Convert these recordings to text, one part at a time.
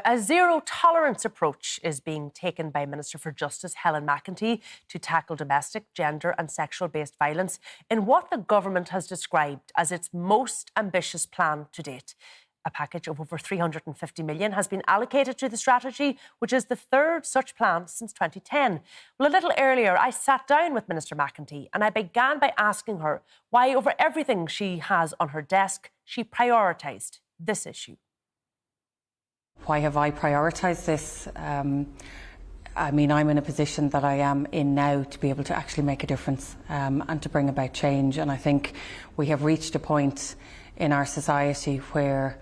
A zero-tolerance approach is being taken by Minister for Justice Helen McEntee to tackle domestic, gender and sexual-based violence in what the government has described as its most ambitious plan to date. A package of over $350 million has been allocated to the strategy, which is the third such plan since 2010. Well, a little earlier, I sat down with Minister McEntee and I began by asking her why, over everything she has on her desk, she prioritised this issue. Why have I prioritised this? I mean, I'm in a position that I am in now to be able to actually make a difference and to bring about change. And I think we have reached a point in our society where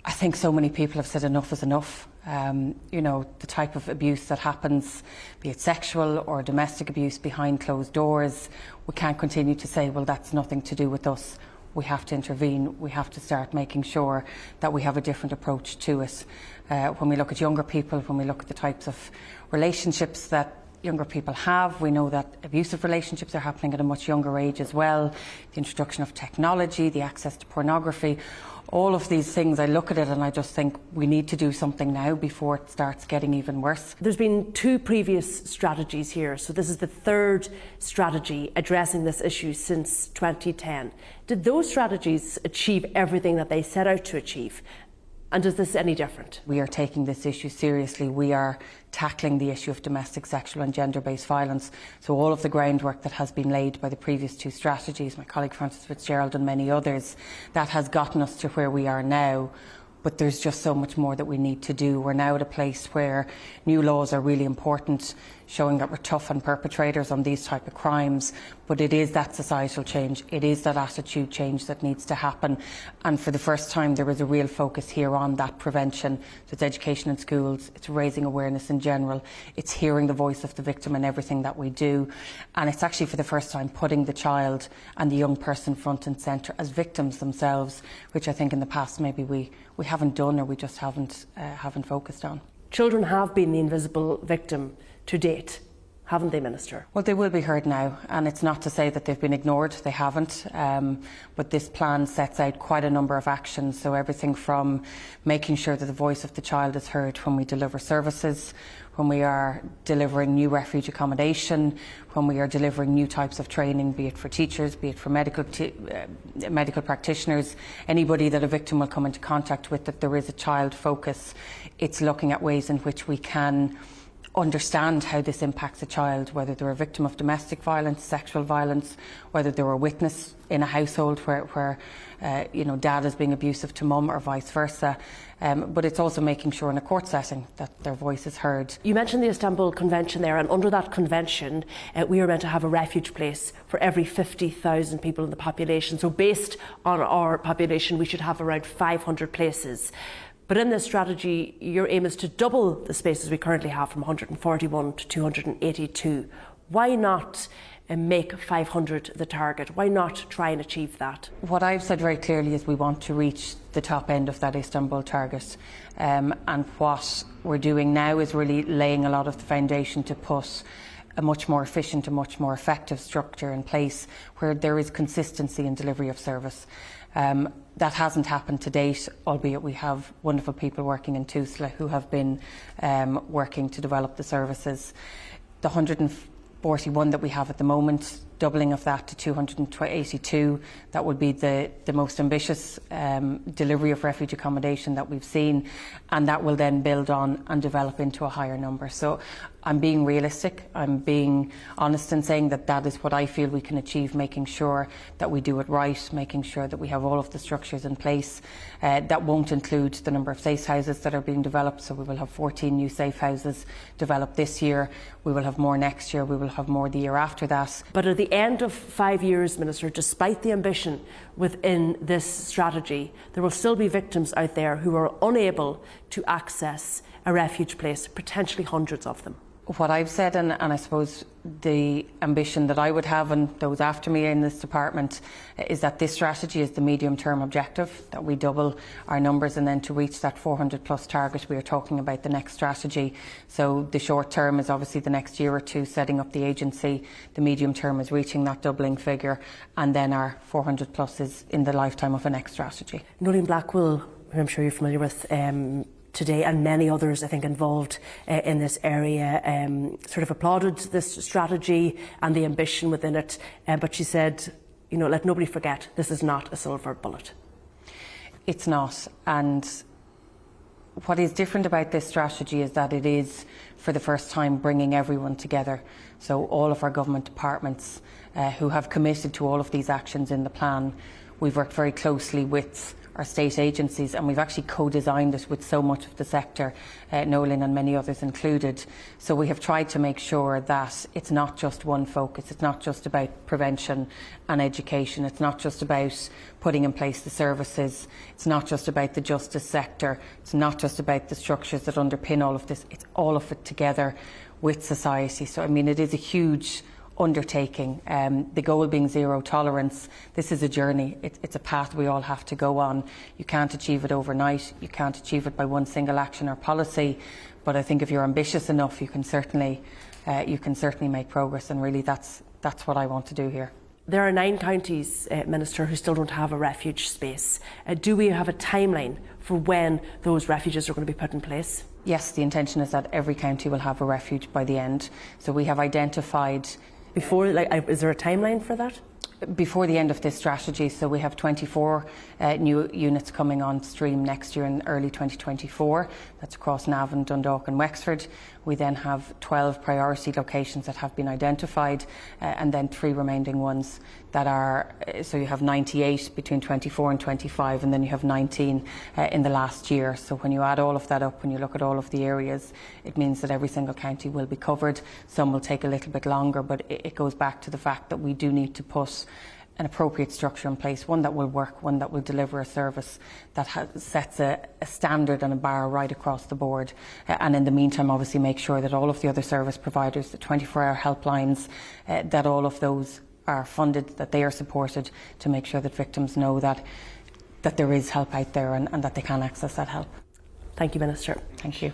I think so many people have said enough is enough. You know, the type of abuse that happens, be it sexual or domestic abuse behind closed doors, we can't continue to say, well, that's nothing to do with us. We have to intervene. We have to start making sure that we have a different approach to it. When we look at younger people, when we look at the types of relationships that younger people have, we know that abusive relationships are happening at a much younger age as well. The introduction of technology, the access to pornography, all of these things, I look at it and I just think we need to do something now before it starts getting even worse. There's been two previous strategies here, so this is the third strategy addressing this issue since 2010. Did those strategies achieve everything that they set out to achieve? And is this any different? We are taking this issue seriously. We are tackling the issue of domestic, sexual and gender-based violence. So all of the groundwork that has been laid by the previous two strategies, my colleague Frances Fitzgerald and many others, that has gotten us to where we are now. But there's just so much more that we need to do. We're now at a place where new laws are really important, showing that we're tough on perpetrators on these type of crimes. But it is that societal change, it is that attitude change that needs to happen. And for the first time, there is a real focus here on that prevention. So it's education in schools, it's raising awareness in general, it's hearing the voice of the victim in everything that we do. And it's actually for the first time putting the child and the young person front and centre as victims themselves, which I think in the past maybe we haven't done or we just haven't focused on. Children have been the invisible victim to date, haven't they, Minister? Well, they will be heard now, and it's not to say that they've been ignored, they haven't, but this plan sets out quite a number of actions, so everything from making sure that the voice of the child is heard when we deliver services, when we are delivering new refuge accommodation, when we are delivering new types of training, be it for teachers, be it for medical practitioners, anybody that a victim will come into contact with, that there is a child focus. It's looking at ways in which we can understand how this impacts a child, whether they're a victim of domestic violence, sexual violence, whether they're a witness in a household where you know, dad is being abusive to mum or vice versa. But it's also making sure in a court setting that their voice is heard. You mentioned the Istanbul Convention there, and under that convention we are meant to have a refuge place for every 50,000 people in the population. So based on our population, we should have around 500 places. But in this strategy, your aim is to double the spaces we currently have from 141 to 282. Why not make 500 the target? Why not try and achieve that? What I've said very clearly is we want to reach the top end of that Istanbul target. And what we're doing now is really laying a lot of the foundation to put a much more efficient, a much more effective structure in place where there is consistency in delivery of service. That hasn't happened to date, albeit we have wonderful people working in Tusla who have been working to develop the services. The 141 that we have at the moment, doubling of that to 282, that would be the most ambitious delivery of refuge accommodation that we've seen, and that will then build on and develop into a higher number. So I'm being realistic, I'm being honest in saying that that is what I feel we can achieve, making sure that we do it right, making sure that we have all of the structures in place. That won't include the number of safe houses that are being developed, so we will have 14 new safe houses developed this year, we will have more next year, we will have more the year after that. But at the end of 5 years, Minister, despite the ambition within this strategy, there will still be victims out there who are unable to access a refuge place, potentially hundreds of them. What I've said, and I suppose the ambition that I would have and those after me in this department, is that this strategy is the medium-term objective, that we double our numbers, and then to reach that 400 plus target we are talking about the next strategy. So the short term is obviously the next year or two setting up the agency, the medium term is reaching that doubling figure, and then our 400 plus is in the lifetime of a next strategy. Noreen Blackwell, who I'm sure you're familiar with, today, and many others, I think, involved in this area, sort of applauded this strategy and the ambition within it. But she said, you know, let nobody forget, this is not a silver bullet. It's not. And what is different about this strategy is that it is, for the first time, bringing everyone together. So all of our government departments who have committed to all of these actions in the plan. We've worked very closely with our state agencies, and we've actually co-designed it with so much of the sector, Nolan and many others included. So we have tried to make sure that it's not just one focus. It's not just about prevention and education. It's not just about putting in place the services. It's not just about the justice sector. It's not just about the structures that underpin all of this. It's all of it together with society. So, I mean, it is a huge undertaking, the goal being zero tolerance. This is a journey. It's a path we all have to go on. You can't achieve it overnight. You can't achieve it by one single action or policy. But I think if you're ambitious enough, you can certainly make progress. And really, that's what I want to do here. There are 9 counties, Minister, who still don't have a refuge space. Do we have a timeline for when those refuges are going to be put in place? Yes, the intention is that every county will have a refuge by the end. So we have identified. Before, is there a timeline for that? Before the end of this strategy, so we have 24 new units coming on stream next year in early 2024. That's across Navan, Dundalk and Wexford. We then have 12 priority locations that have been identified, and then 3 remaining ones that are, so you have 98 between 24 and 25, and then you have 19 in the last year. So when you add all of that up, when you look at all of the areas, it means that every single county will be covered. Some will take a little bit longer, but it goes back to the fact that we do need to put an appropriate structure in place, one that will work, one that will deliver a service that sets a standard and a bar right across the board. And in the meantime, obviously make sure that all of the other service providers, the 24-hour helplines, that all of those are funded, that they are supported, to make sure that victims know that there is help out there and that they can access that help. Thank you, Minister. Thank you.